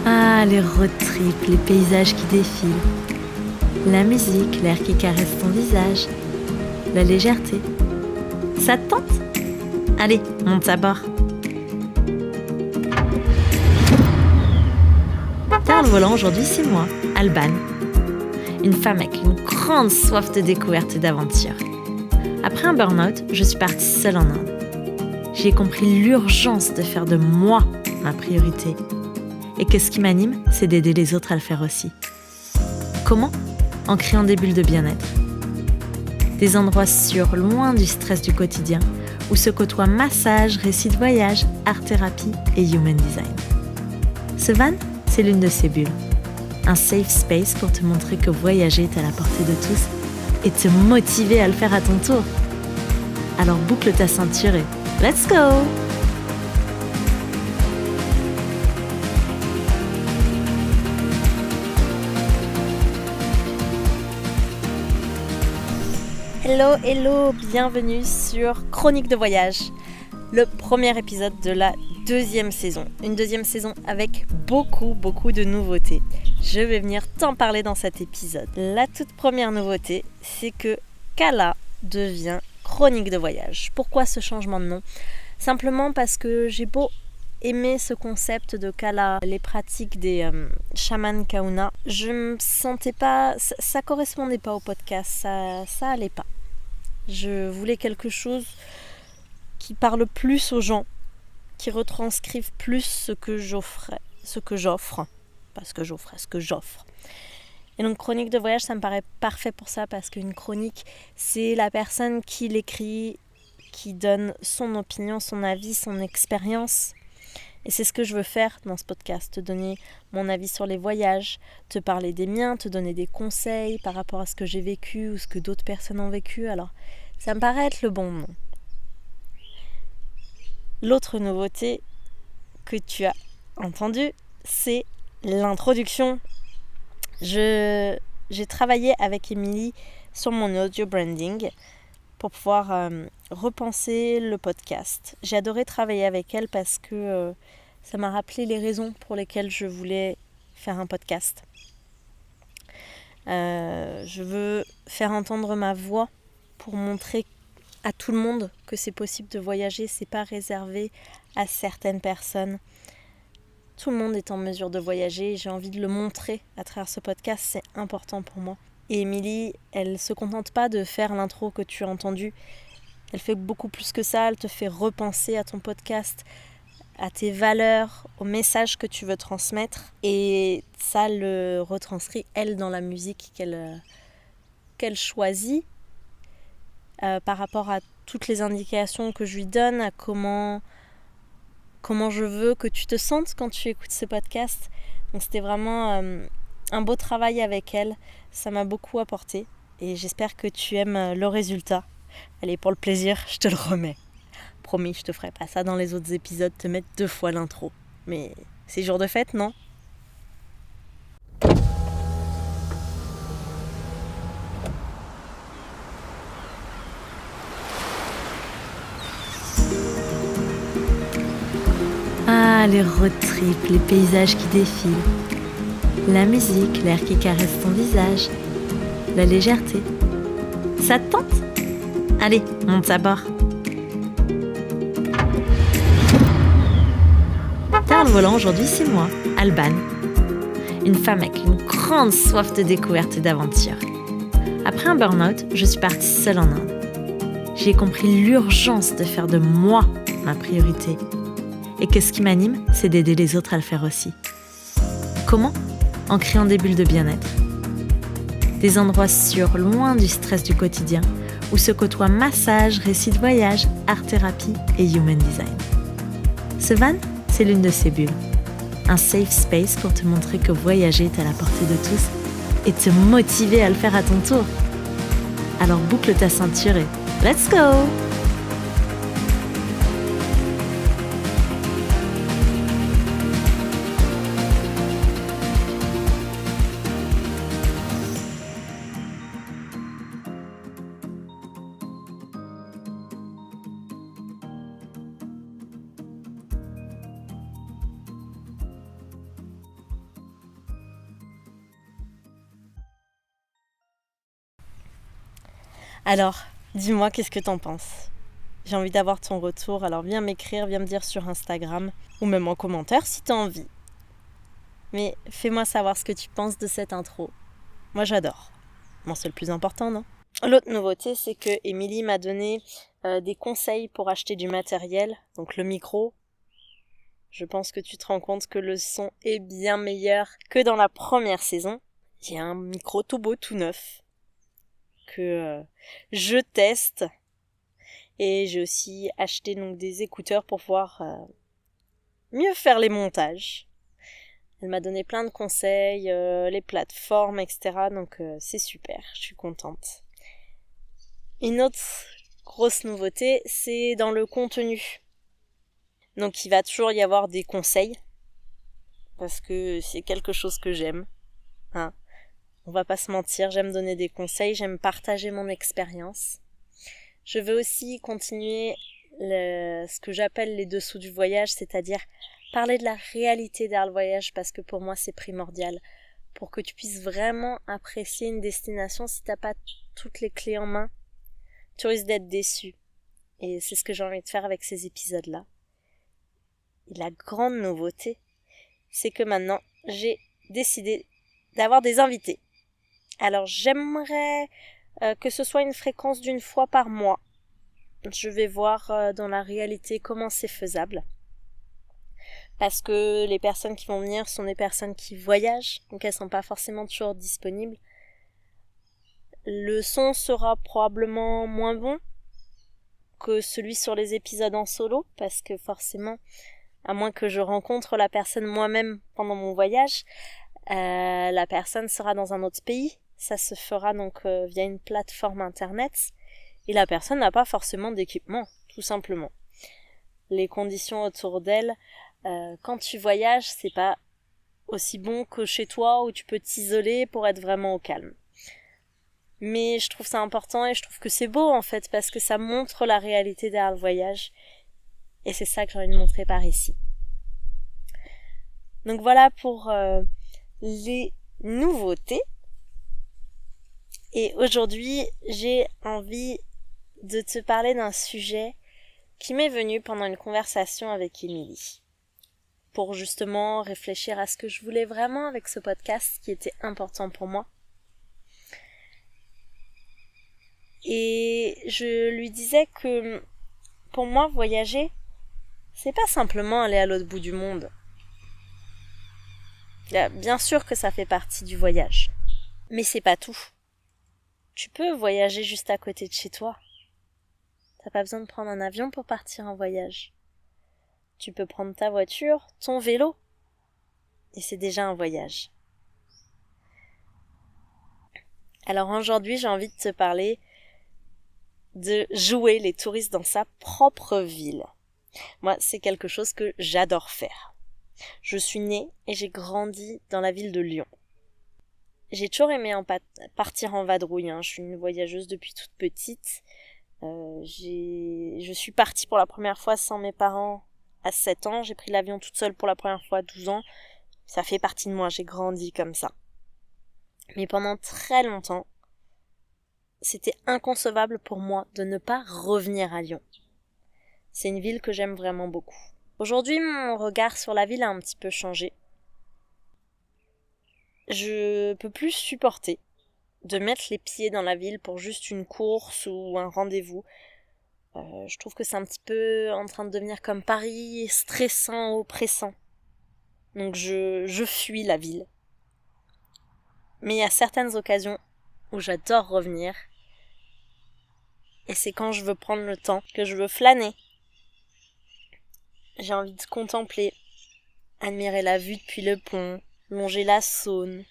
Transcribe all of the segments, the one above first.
Ah, les road trips, les paysages qui défilent. La musique, l'air qui caresse ton visage. La légèreté. Ça te tente ? Allez, monte à bord. Derrière le volant aujourd'hui, c'est moi, Alban. Une femme avec une grande soif de découverte et d'aventure. Après un burn-out, je suis partie seule en Inde. J'ai compris l'urgence de faire de moi ma priorité. Et que ce qui m'anime, c'est d'aider les autres à le faire aussi. Comment ? En créant des bulles de bien-être. Des endroits sûrs, loin du stress du quotidien, où se côtoient massage, récits de voyage, art-thérapie et human design. Ce van, c'est l'une de ces bulles. Un safe space pour te montrer que voyager est à la portée de tous et te motiver à le faire à ton tour. Alors boucle ta ceinture et let's go! Hello, bienvenue sur Chronique de voyage, le premier épisode de la deuxième saison. Une deuxième saison avec beaucoup de nouveautés. Je vais venir t'en parler dans cet épisode. La toute première nouveauté, c'est que Kala devient Chronique de voyage. Pourquoi ce changement de nom ? Simplement parce que j'ai beau aimer ce concept de Kala, les pratiques des chamans Kauna, je me sentais pas, ça correspondait pas au podcast, ça allait pas. Je voulais quelque chose qui parle plus aux gens, qui retranscrive plus ce que j'offre. Et donc chronique de voyage, ça me paraît parfait pour ça, parce qu'une chronique, c'est la personne qui l'écrit, qui donne son opinion, son avis, son expérience. Et c'est ce que je veux faire dans ce podcast, te donner mon avis sur les voyages, te parler des miens, te donner des conseils par rapport à ce que j'ai vécu ou ce que d'autres personnes ont vécu. Alors, ça me paraît être le bon nom. L'autre nouveauté que tu as entendue, c'est l'introduction. J'ai travaillé avec Émilie sur mon audio branding pour pouvoir repenser le podcast. J'ai adoré travailler avec elle parce que ça m'a rappelé les raisons pour lesquelles je voulais faire un podcast. Je veux faire entendre ma voix pour montrer à tout le monde que c'est possible de voyager, c'est pas réservé à certaines personnes. Tout le monde est en mesure de voyager et j'ai envie de le montrer à travers ce podcast, c'est important pour moi. Et Émilie, elle se contente pas de faire l'intro que tu as entendue. Elle fait beaucoup plus que ça, elle te fait repenser à ton podcast, à tes valeurs, au message que tu veux transmettre. Et ça le retranscrit, elle, dans la musique qu'elle choisit par rapport à toutes les indications que je lui donne, à comment je veux que tu te sentes quand tu écoutes ce podcast. Donc c'était vraiment un beau travail avec elle, ça m'a beaucoup apporté et j'espère que tu aimes le résultat. Allez, pour le plaisir, je te le remets. Promis, je te ferai pas ça dans les autres épisodes, te mettre 2 fois l'intro. Mais c'est jour de fête, non ? Ah, les road trips, les paysages qui défilent. La musique, l'air qui caresse ton visage. La légèreté. Ça te tente ? Allez, monte à bord. Derrière le volant aujourd'hui, c'est moi, Alban. Une femme avec une grande soif de découverte et d'aventure. Après un burn-out, je suis partie seule en Inde. J'ai compris l'urgence de faire de moi ma priorité. Et que ce qui m'anime, c'est d'aider les autres à le faire aussi. Comment ? En créant des bulles de bien-être. Des endroits sûrs, loin du stress du quotidien, où se côtoient massage, récits de voyage, art-thérapie et human design. Ce van, c'est l'une de ces bulles. Un safe space pour te montrer que voyager est à la portée de tous et te motiver à le faire à ton tour. Alors boucle ta ceinture et let's go! Alors, dis-moi, qu'est-ce que t'en penses ? J'ai envie d'avoir ton retour, alors viens m'écrire, viens me dire sur Instagram, ou même en commentaire si t'as envie. Mais fais-moi savoir ce que tu penses de cette intro. Moi j'adore. Bon, c'est le plus important, non ? L'autre nouveauté, c'est que Émilie m'a donné des conseils pour acheter du matériel, donc le micro. Je pense que tu te rends compte que le son est bien meilleur que dans la première saison. J'ai un micro tout beau, tout neuf, que je teste. Et j'ai aussi acheté donc des écouteurs pour pouvoir mieux faire les montages. Elle m'a donné plein de conseils, les plateformes, etc. Donc c'est super, je suis contente. Une autre grosse nouveauté, c'est dans le contenu. Donc il va toujours y avoir des conseils, parce que c'est quelque chose que j'aime. Hein. On va pas se mentir, j'aime donner des conseils, j'aime partager mon expérience. Je veux aussi continuer ce que j'appelle les dessous du voyage, c'est-à-dire parler de la réalité derrière le voyage, parce que pour moi c'est primordial. Pour que tu puisses vraiment apprécier une destination, si t'as pas toutes les clés en main, tu risques d'être déçu. Et c'est ce que j'ai envie de faire avec ces épisodes-là. Et la grande nouveauté, c'est que maintenant, j'ai décidé d'avoir des invités. Alors j'aimerais que ce soit une fréquence d'une fois par mois. Je vais voir dans la réalité comment c'est faisable. Parce que les personnes qui vont venir sont des personnes qui voyagent, donc elles sont pas forcément toujours disponibles. Le son sera probablement moins bon que celui sur les épisodes en solo, parce que forcément, à moins que je rencontre la personne moi-même pendant mon voyage, la personne sera dans un autre pays. Ça se fera donc via une plateforme internet. Et la personne n'a pas forcément d'équipement, tout simplement. Les conditions autour d'elle, quand tu voyages, c'est pas aussi bon que chez toi où tu peux t'isoler pour être vraiment au calme. Mais je trouve ça important et je trouve que c'est beau en fait parce que ça montre la réalité derrière le voyage. Et c'est ça que j'ai envie de montrer par ici. Donc voilà pour les nouveautés. Et aujourd'hui, j'ai envie de te parler d'un sujet qui m'est venu pendant une conversation avec Émilie. Pour justement réfléchir à ce que je voulais vraiment avec ce podcast qui était important pour moi. Et je lui disais que pour moi, voyager, c'est pas simplement aller à l'autre bout du monde. Bien sûr que ça fait partie du voyage. Mais c'est pas tout. Tu peux voyager juste à côté de chez toi. T'as pas besoin de prendre un avion pour partir en voyage. Tu peux prendre ta voiture, ton vélo. Et c'est déjà un voyage. Alors aujourd'hui, j'ai envie de te parler de jouer les touristes dans sa propre ville. Moi, c'est quelque chose que j'adore faire. Je suis née et j'ai grandi dans la ville de Lyon. J'ai toujours aimé partir en vadrouille. Je suis une voyageuse depuis toute petite. Je suis partie pour la première fois sans mes parents à 7 ans. J'ai pris l'avion toute seule pour la première fois à 12 ans. Ça fait partie de moi, j'ai grandi comme ça. Mais pendant très longtemps, c'était inconcevable pour moi de ne pas revenir à Lyon. C'est une ville que j'aime vraiment beaucoup. Aujourd'hui, mon regard sur la ville a un petit peu changé. Je peux plus supporter de mettre les pieds dans la ville pour juste une course ou un rendez-vous. Je trouve que c'est un petit peu en train de devenir comme Paris, stressant, oppressant. Donc je fuis la ville. Mais il y a certaines occasions où j'adore revenir. Et c'est quand je veux prendre le temps, que je veux flâner. J'ai envie de contempler, admirer la vue depuis le pont, longer la Saône,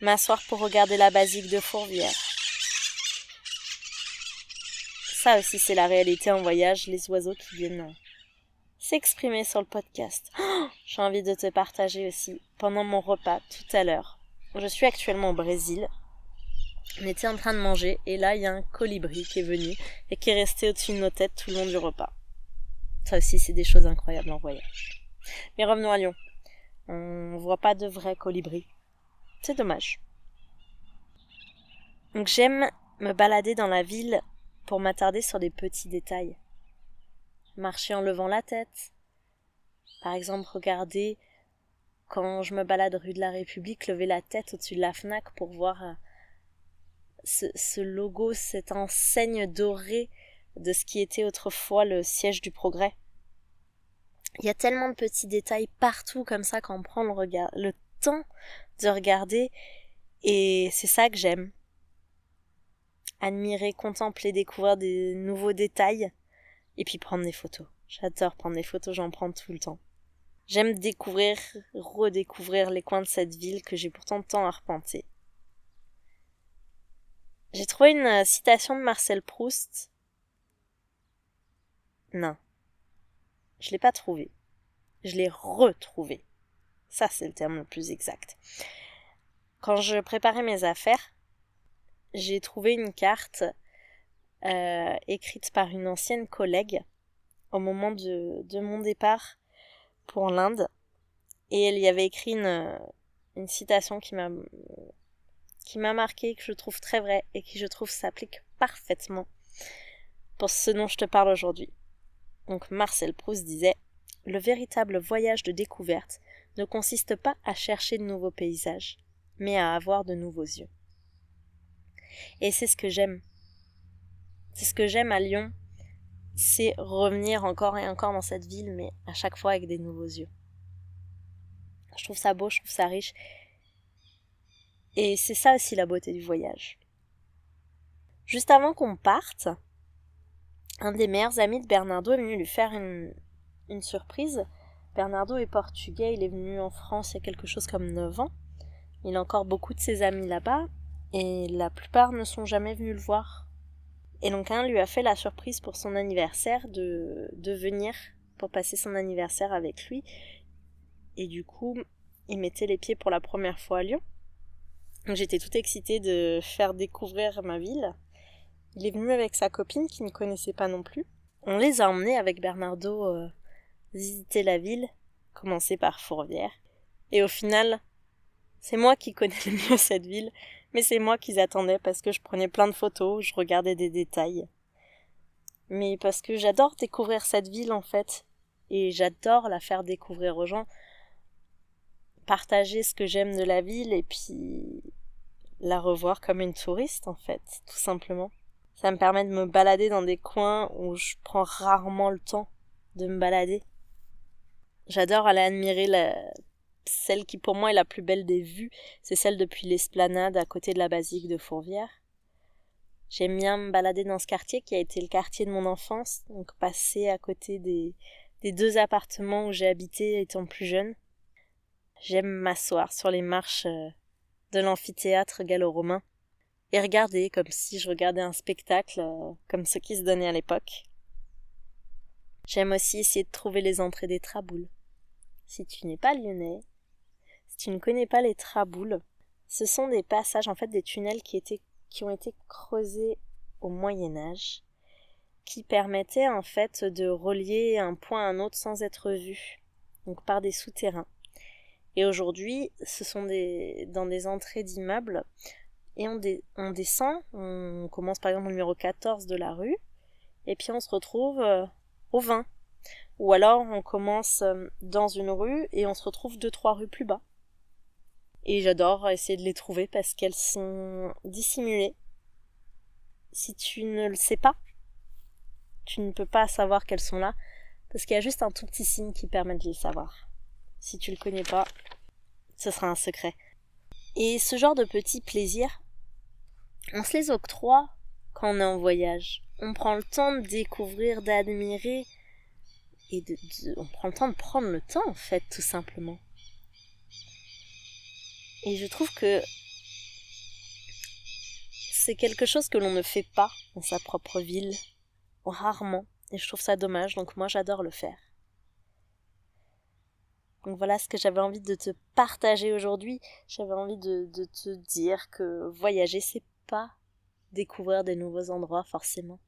m'asseoir pour regarder la basilique de Fourvière. Ça aussi c'est la réalité en voyage, les oiseaux qui viennent s'exprimer sur le podcast. J'ai envie de te partager aussi pendant mon repas tout à l'heure. Je suis actuellement au Brésil. On était en train de manger et là il y a un colibri qui est venu et qui est resté au-dessus de nos têtes tout le long du repas. Ça aussi c'est des choses incroyables en voyage. Mais revenons à Lyon. On voit pas de vrais colibris. C'est dommage. Donc j'aime me balader dans la ville pour m'attarder sur des petits détails. Marcher en levant la tête. Par exemple, regarder quand je me balade rue de la République, lever la tête au-dessus de la Fnac pour voir ce logo, cette enseigne dorée de ce qui était autrefois le siège du Progrès. Il y a tellement de petits détails partout comme ça quand on prend le temps de regarder, et c'est ça que j'aime. Admirer, contempler, découvrir des nouveaux détails, et puis prendre des photos. J'adore prendre des photos, j'en prends tout le temps. J'aime découvrir, redécouvrir les coins de cette ville que j'ai pourtant tant arpenté. J'ai trouvé une citation de Marcel Proust. Non, je l'ai pas trouvée. Je l'ai retrouvée. Ça, c'est le terme le plus exact. Quand je préparais mes affaires, j'ai trouvé une carte écrite par une ancienne collègue au moment de mon départ pour l'Inde. Et elle y avait écrit une citation qui m'a marquée, que je trouve très vraie et qui, je trouve, s'applique parfaitement pour ce dont je te parle aujourd'hui. Donc Marcel Proust disait « Le véritable voyage de découverte ne consiste pas à chercher de nouveaux paysages, mais à avoir de nouveaux yeux. » Et c'est ce que j'aime. C'est ce que j'aime à Lyon, c'est revenir encore et encore dans cette ville, mais à chaque fois avec des nouveaux yeux. Je trouve ça beau, je trouve ça riche. Et c'est ça aussi la beauté du voyage. Juste avant qu'on parte, un des meilleurs amis de Bernardo est venu lui faire une surprise. Bernardo est portugais, il est venu en France il y a quelque chose comme 9 ans. Il a encore beaucoup de ses amis là-bas, et la plupart ne sont jamais venus le voir. Et donc un lui a fait la surprise pour son anniversaire de venir pour passer son anniversaire avec lui. Et du coup, il mettait les pieds pour la première fois à Lyon. Donc j'étais toute excitée de faire découvrir ma ville. Il est venu avec sa copine qui ne connaissait pas non plus. On les a emmenés avec Bernardo visiter la ville, commencer par Fourvière. Et au final, c'est moi qui connais le mieux cette ville, mais c'est moi qu'ils attendaient parce que je prenais plein de photos, je regardais des détails. Mais parce que j'adore découvrir cette ville en fait, et j'adore la faire découvrir aux gens, partager ce que j'aime de la ville et puis la revoir comme une touriste en fait, tout simplement. Ça me permet de me balader dans des coins où je prends rarement le temps de me balader. J'adore aller admirer celle qui pour moi est la plus belle des vues, c'est celle depuis l'esplanade à côté de la basilique de Fourvière. J'aime bien me balader dans ce quartier qui a été le quartier de mon enfance, donc passer à côté des 2 appartements où j'ai habité étant plus jeune. J'aime m'asseoir sur les marches de l'amphithéâtre gallo-romain et regarder comme si je regardais un spectacle comme ceux qui se donnaient à l'époque. J'aime aussi essayer de trouver les entrées des traboules. Si tu n'es pas lyonnais, si tu ne connais pas les traboules, ce sont des passages, en fait des tunnels qui ont été creusés au Moyen-Âge, qui permettaient en fait de relier un point à un autre sans être vu, donc par des souterrains. Et aujourd'hui, ce sont dans des entrées d'immeubles, et on descend, on commence par exemple au numéro 14 de la rue, et puis on se retrouve au 20. Ou alors on commence dans une rue et on se retrouve 2-3 rues plus bas. Et j'adore essayer de les trouver parce qu'elles sont dissimulées. Si tu ne le sais pas, tu ne peux pas savoir qu'elles sont là parce qu'il y a juste un tout petit signe qui permet de les savoir. Si tu le connais pas, ce sera un secret. Et ce genre de petits plaisirs, on se les octroie quand on est en voyage. On prend le temps de découvrir, d'admirer, et on prend le temps de prendre le temps, en fait, tout simplement. Et je trouve que c'est quelque chose que l'on ne fait pas dans sa propre ville, rarement, et je trouve ça dommage, donc moi j'adore le faire. Donc voilà ce que j'avais envie de te partager aujourd'hui. J'avais envie de te dire que voyager, c'est pas découvrir des nouveaux endroits forcément.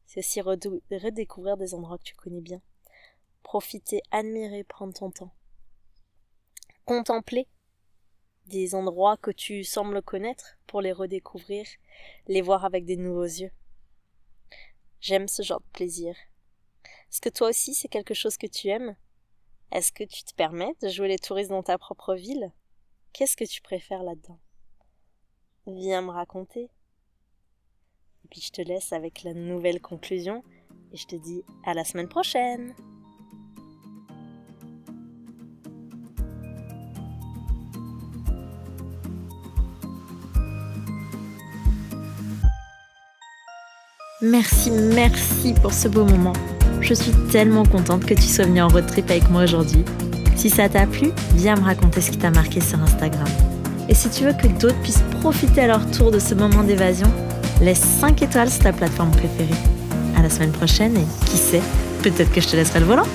C'est aussi redécouvrir des endroits que tu connais bien. Profiter, admirer, prendre ton temps. Contempler. des endroits que tu sembles connaître pour les redécouvrir, les voir avec des nouveaux yeux. J'aime ce genre de plaisir. Est-ce que toi aussi c'est quelque chose que tu aimes ? Est-ce que tu te permets de jouer les touristes dans ta propre ville ? Qu'est-ce que tu préfères là-dedans ? Viens me raconter. Et puis je te laisse avec la nouvelle conclusion et je te dis à la semaine prochaine. Merci pour ce beau moment. Je suis tellement contente que tu sois venu en road trip avec moi aujourd'hui. Si ça t'a plu, viens me raconter ce qui t'a marqué sur Instagram. Et si tu veux que d'autres puissent profiter à leur tour de ce moment d'évasion, laisse 5 étoiles sur ta plateforme préférée. À la semaine prochaine et qui sait, peut-être que je te laisserai le volant.